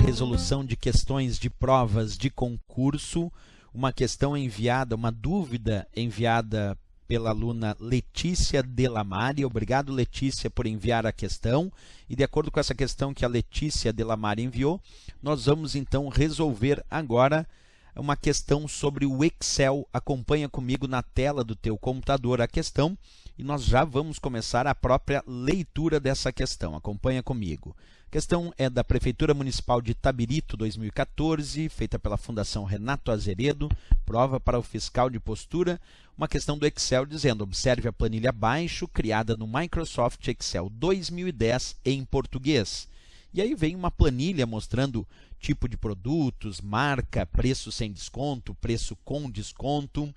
resolução de questões de provas de concurso, uma questão enviada, uma dúvida enviada pela aluna Letícia Delamare. Obrigado, Letícia, por enviar a questão. E de acordo com essa questão que a Letícia Delamare enviou, nós vamos então resolver agora uma questão sobre o Excel. Acompanha comigo na tela do teu computador a questão e nós já vamos começar a própria leitura dessa questão. Acompanha comigo. A questão é da Prefeitura Municipal de Itabirito, 2014, feita pela Fundação Renato Azeredo, prova para o fiscal de postura, uma questão do Excel dizendo: observe a planilha abaixo, criada no Microsoft Excel 2010 em português. E aí vem uma planilha mostrando tipo de produtos, marca, preço sem desconto, preço com desconto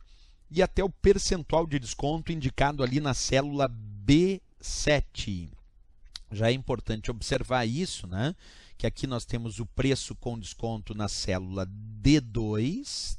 e até o percentual de desconto indicado ali na célula B7. Já é importante observar isso, né? Que aqui nós temos o preço com desconto na célula D2,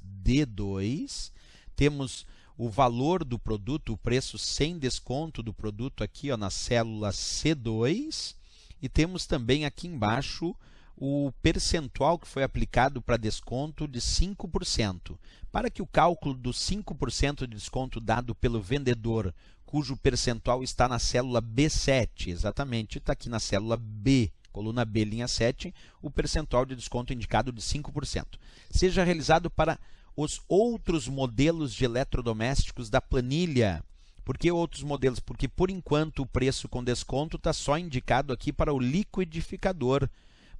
temos o valor do produto, o preço sem desconto do produto aqui ó, na célula C2, e temos também aqui embaixo o percentual que foi aplicado para desconto de 5%. Para que o cálculo dos 5% de desconto dado pelo vendedor, cujo percentual está na célula B7, exatamente, está aqui na célula B, coluna B, linha 7, o percentual de desconto indicado de 5%. Seja realizado para os outros modelos de eletrodomésticos da planilha. Por que outros modelos? Porque, por enquanto, o preço com desconto está só indicado aqui para o liquidificador,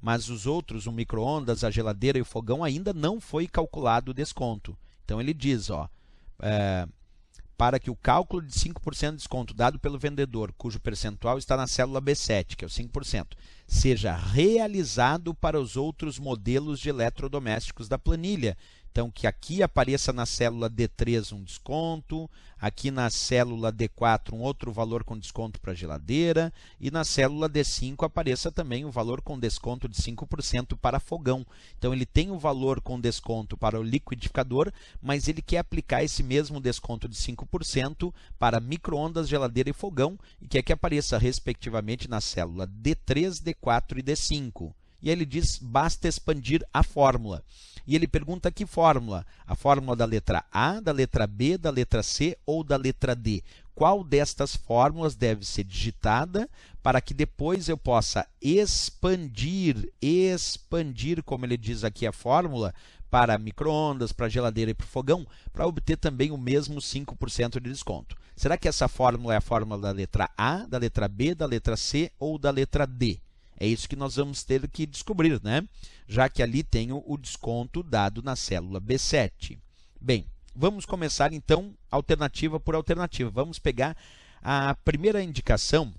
mas os outros, o micro-ondas, a geladeira e o fogão, ainda não foi calculado o desconto. Então, ele diz, ó, para que o cálculo de 5% de desconto dado pelo vendedor, cujo percentual está na célula B7, que é o 5%, seja realizado para os outros modelos de eletrodomésticos da planilha. Então, que aqui apareça na célula D3 um desconto, aqui na célula D4 um outro valor com desconto para a geladeira e na célula D5 apareça também o valor com desconto de 5% para fogão. Então, ele tem o valor com desconto para o liquidificador, mas ele quer aplicar esse mesmo desconto de 5% para micro-ondas, geladeira e fogão e quer que apareça respectivamente na célula D3, D4 e D5. E aí ele diz, basta expandir a fórmula. E ele pergunta que fórmula? A fórmula da letra A, da letra B, da letra C ou da letra D? Qual destas fórmulas deve ser digitada para que depois eu possa expandir, como ele diz aqui a fórmula, para micro-ondas, para geladeira e para fogão, para obter também o mesmo 5% de desconto. Será que essa fórmula é a fórmula da letra A, da letra B, da letra C ou da letra D? É isso que nós vamos ter que descobrir, né? Já que ali tem o desconto dado na célula B7. Bem, vamos começar então alternativa por alternativa. Vamos pegar a primeira indicação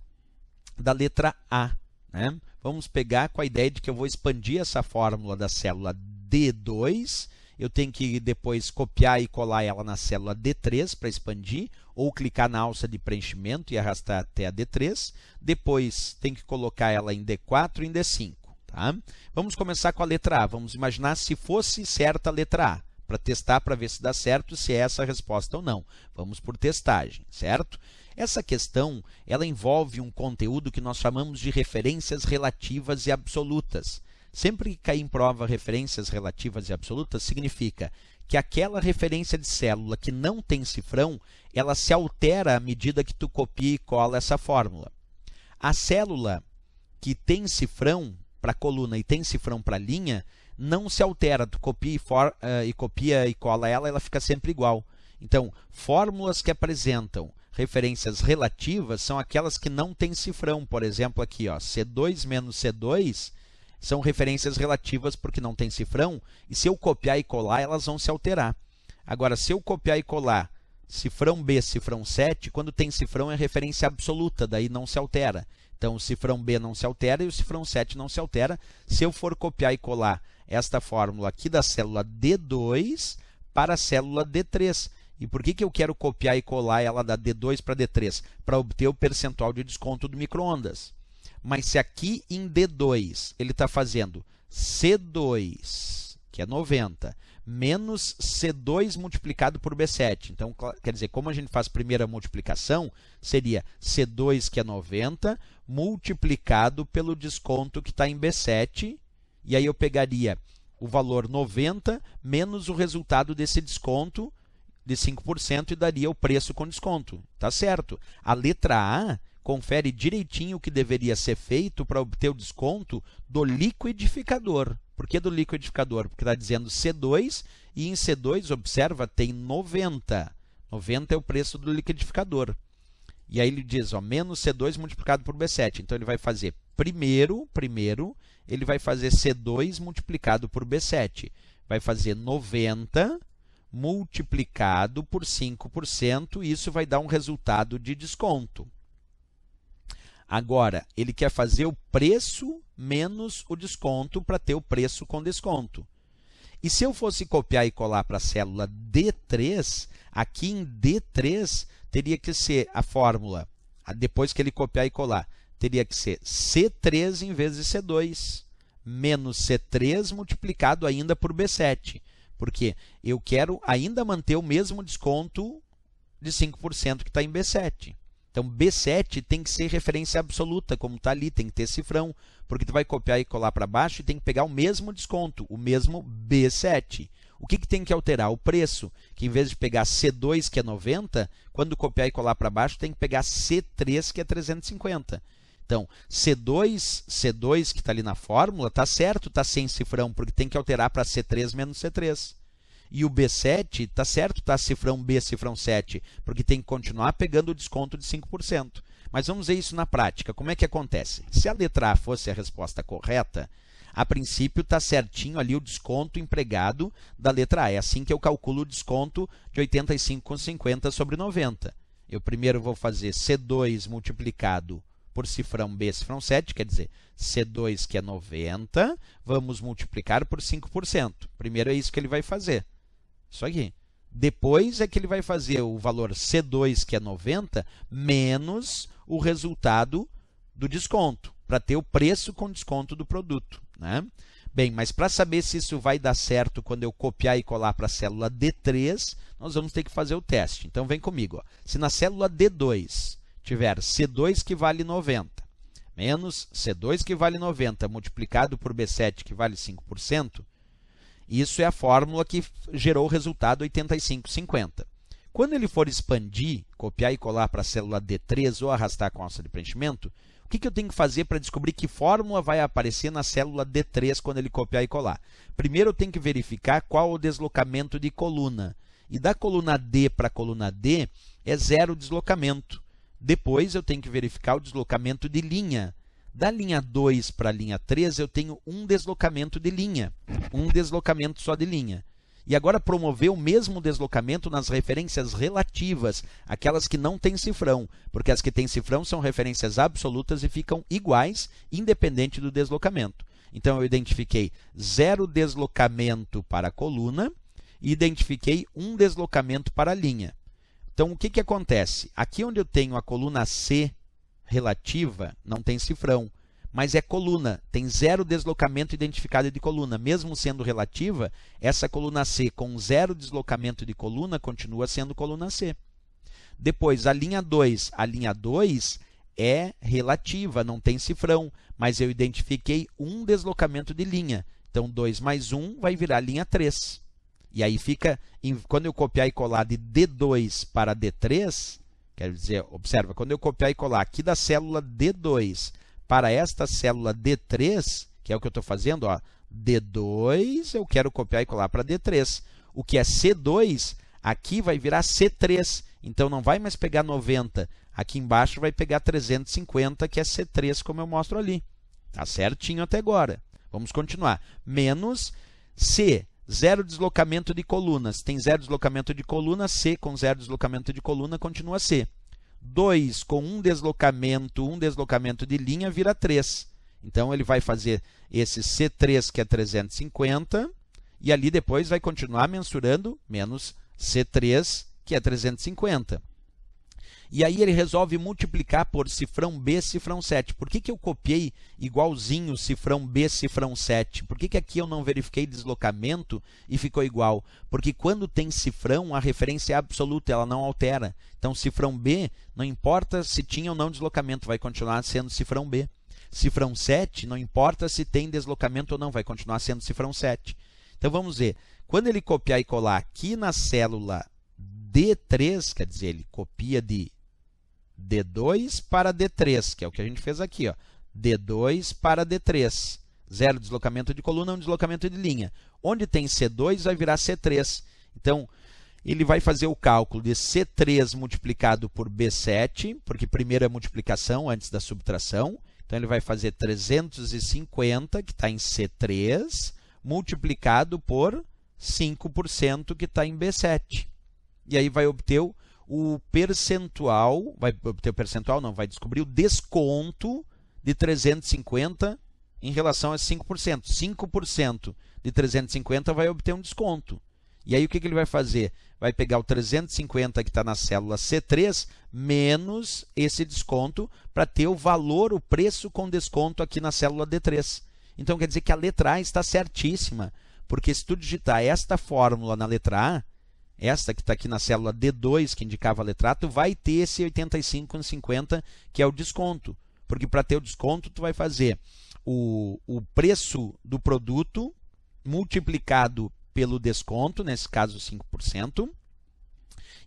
da letra A, né? Vamos pegar com a ideia de que eu vou expandir essa fórmula da célula D2. Eu tenho que depois copiar e colar ela na célula D3 para expandir, ou clicar na alça de preenchimento e arrastar até a D3. Depois tem que colocar ela em D4 e em D5. Tá? Vamos começar com a letra A. Vamos imaginar se fosse certa a letra A, para testar, para ver se dá certo, se é essa a resposta ou não. Vamos por testagem, certo? Essa questão ela envolve um conteúdo que nós chamamos de referências relativas e absolutas. Sempre que cair em prova referências relativas e absolutas, significa que aquela referência de célula que não tem cifrão, ela se altera à medida que tu copia e cola essa fórmula. A célula que tem cifrão para coluna e tem cifrão para linha, não se altera. Tu copia e cola ela, ela fica sempre igual. Então, fórmulas que apresentam referências relativas são aquelas que não têm cifrão. Por exemplo, aqui, ó, C2 menos C2... são referências relativas porque não tem cifrão, e se eu copiar e colar, elas vão se alterar. Agora, se eu copiar e colar cifrão B, cifrão 7, quando tem cifrão é referência absoluta, daí não se altera. Então, o cifrão B não se altera e o cifrão 7 não se altera. Se eu for copiar e colar esta fórmula aqui da célula D2 para a célula D3. E por que eu quero copiar e colar ela da D2 para D3? Para obter o percentual de desconto do micro-ondas. Mas se aqui em D2 ele está fazendo C2, que é 90, menos C2 multiplicado por B7. Então, quer dizer, como a gente faz primeira multiplicação, seria C2, que é 90, multiplicado pelo desconto que está em B7, E aí eu pegaria o valor 90 menos o resultado desse desconto de 5% e daria o preço com desconto. Tá certo. A letra A confere direitinho o que deveria ser feito para obter o desconto do liquidificador. Por que do liquidificador? Porque está dizendo C2 e em C2, observa, tem 90. 90 é o preço do liquidificador. E aí ele diz, ó, menos C2 multiplicado por B7. Então ele vai fazer primeiro, ele vai fazer C2 multiplicado por B7. Vai fazer 90 multiplicado por 5%, e isso vai dar um resultado de desconto. Agora, ele quer fazer o preço menos o desconto para ter o preço com desconto. E se eu fosse copiar e colar para a célula D3, aqui em D3 teria que ser a fórmula, depois que ele copiar e colar, teria que ser C3 em vez de C2, menos C3 multiplicado ainda por B7. Porque eu quero ainda manter o mesmo desconto de 5% que está em B7. Então, B7 tem que ser referência absoluta, como está ali, tem que ter cifrão, porque tu vai copiar e colar para baixo e tem que pegar o mesmo desconto, o mesmo B7. O que tem que alterar? O preço, que em vez de pegar C2, que é 90, quando copiar e colar para baixo, tem que pegar C3, que é 350. Então, C2 que está ali na fórmula, está certo, está sem cifrão, porque tem que alterar para C3 menos C3. E o B7, está certo, está cifrão B, cifrão 7, porque tem que continuar pegando o desconto de 5%. Mas vamos ver isso na prática. Como é que acontece? Se a letra A fosse a resposta correta, a princípio está certinho ali o desconto empregado da letra A. É assim que eu calculo o desconto de 85,50 sobre 90. Eu primeiro vou fazer C2 multiplicado por cifrão B, cifrão 7, quer dizer, C2 que é 90, vamos multiplicar por 5%. Primeiro é isso que ele vai fazer. Isso aqui. Depois é que ele vai fazer o valor C2, que é 90, menos o resultado do desconto, para ter o preço com desconto do produto, né? Bem, mas para saber se isso vai dar certo quando eu copiar e colar para a célula D3, nós vamos ter que fazer o teste. Então, vem comigo. Ó. Se na célula D2 tiver C2 que vale 90, menos C2 que vale 90, multiplicado por B7 que vale 5%, isso é a fórmula que gerou o resultado 85,50. Quando ele for expandir, copiar e colar para a célula D3 ou arrastar com a alça de preenchimento, o que eu tenho que fazer para descobrir que fórmula vai aparecer na célula D3 quando ele copiar e colar? Primeiro eu tenho que verificar qual o deslocamento de coluna. E da coluna D para a coluna D é 0 deslocamento. Depois eu tenho que verificar o deslocamento de linha. Da linha 2 para a linha 3 eu tenho um deslocamento de linha, um deslocamento só de linha. E agora promover o mesmo deslocamento nas referências relativas, aquelas que não têm cifrão, porque as que têm cifrão são referências absolutas e ficam iguais, independente do deslocamento. Então eu identifiquei 0 deslocamento para a coluna e identifiquei um deslocamento para a linha. Então o que acontece? Aqui onde eu tenho a coluna C relativa, não tem cifrão, mas é coluna, tem 0 deslocamento identificado de coluna. Mesmo sendo relativa, essa coluna C com 0 deslocamento de coluna continua sendo coluna C. Depois, a linha 2 é relativa, não tem cifrão, mas eu identifiquei um deslocamento de linha. Então, 2 mais 1 vai virar linha 3. E aí fica, quando eu copiar e colar de D2 para D3, quer dizer, observa, quando eu copiar e colar aqui da célula D2 para esta célula D3, que é o que eu estou fazendo, ó, D2, eu quero copiar e colar para D3. O que é C2, aqui vai virar C3, então não vai mais pegar 90. Aqui embaixo vai pegar 350, que é C3, como eu mostro ali. Tá certinho até agora. Vamos continuar. Menos C, 0 deslocamento de colunas. Tem 0 deslocamento de coluna, C com 0 deslocamento de coluna continua C. 2 com um deslocamento de linha vira 3. Então ele vai fazer esse C3 que é 350 e ali depois vai continuar mensurando menos C3 que é 350. E aí ele resolve multiplicar por cifrão B, cifrão 7. Por que eu copiei igualzinho cifrão B, cifrão 7? Por que aqui eu não verifiquei deslocamento e ficou igual? Porque quando tem cifrão, a referência é absoluta, ela não altera. Então, cifrão B, não importa se tinha ou não deslocamento, vai continuar sendo cifrão B. cifrão 7, não importa se tem deslocamento ou não, vai continuar sendo cifrão 7. Então vamos ver, quando ele copiar e colar aqui na célula D3, quer dizer, ele copia de D2 para D3, que é o que a gente fez aqui, ó. D2 para D3. 0 deslocamento de coluna, 1 deslocamento de linha. Onde tem C2 vai virar C3. Então, ele vai fazer o cálculo de C3 multiplicado por B7, porque primeiro é multiplicação antes da subtração. Então, ele vai fazer 350, que está em C3, multiplicado por 5%, que está em B7. E aí vai obter o percentual, vai descobrir o desconto de 350 em relação a 5%. 5% de 350 vai obter um desconto. E aí o que ele vai fazer? Vai pegar o 350 que está na célula C3 menos esse desconto para ter o valor, o preço com desconto aqui na célula D3. Então quer dizer que a letra A está certíssima, porque se tu digitar esta fórmula na letra A, esta que está aqui na célula D2, que indicava a letra A, tu vai ter esse 85,50, que é o desconto. Porque para ter o desconto, tu vai fazer o preço do produto multiplicado pelo desconto, nesse caso 5%,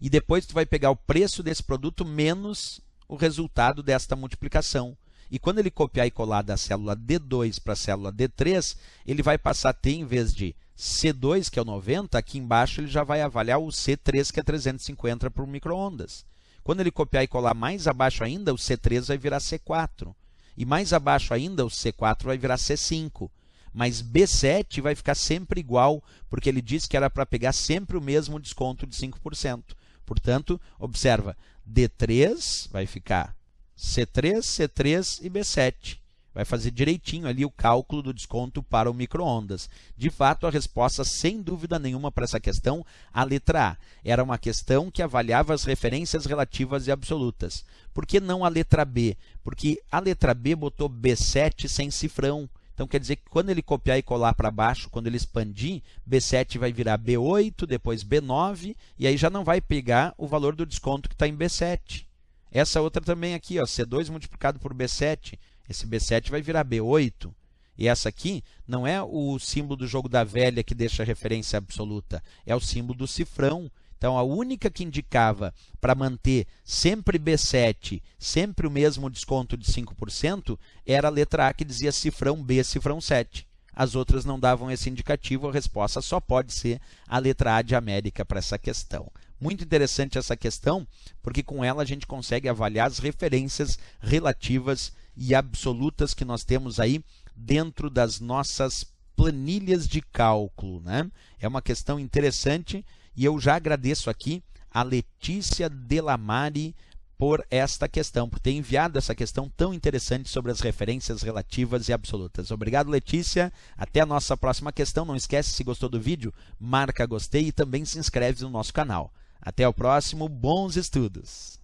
e depois tu vai pegar o preço desse produto menos o resultado desta multiplicação. E quando ele copiar e colar da célula D2 para a célula D3, ele vai passar a ter, em vez de C2, que é o 90, aqui embaixo ele já vai avaliar o C3, que é 350 por micro-ondas. Quando ele copiar e colar mais abaixo ainda, o C3 vai virar C4. E mais abaixo ainda, o C4 vai virar C5. Mas B7 vai ficar sempre igual, porque ele disse que era para pegar sempre o mesmo desconto de 5%. Portanto, observa, D3 vai ficar C3, C3 e B7. Vai fazer direitinho ali o cálculo do desconto para o micro-ondas. De fato, a resposta, sem dúvida nenhuma, para essa questão, a letra A. Era uma questão que avaliava as referências relativas e absolutas. Por que não a letra B? Porque a letra B botou B7 sem cifrão. Então, quer dizer que quando ele copiar e colar para baixo, quando ele expandir, B7 vai virar B8, depois B9, e aí já não vai pegar o valor do desconto que está em B7. Essa outra também aqui, ó, C2 multiplicado por B7, esse B7 vai virar B8. E essa aqui não é o símbolo do jogo da velha que deixa a referência absoluta, é o símbolo do cifrão. Então, a única que indicava para manter sempre B7, sempre o mesmo desconto de 5%, era a letra A, que dizia cifrão B, cifrão 7. As outras não davam esse indicativo, a resposta só pode ser a letra A de América para essa questão. Muito interessante essa questão, porque com ela a gente consegue avaliar as referências relativas e absolutas que nós temos aí dentro das nossas planilhas de cálculo, né? É uma questão interessante e eu já agradeço aqui a Letícia Delamare por esta questão, por ter enviado essa questão tão interessante sobre as referências relativas e absolutas. Obrigado, Letícia. Até a nossa próxima questão. Não esquece, se gostou do vídeo, marca gostei e também se inscreve no nosso canal. Até o próximo. Bons estudos!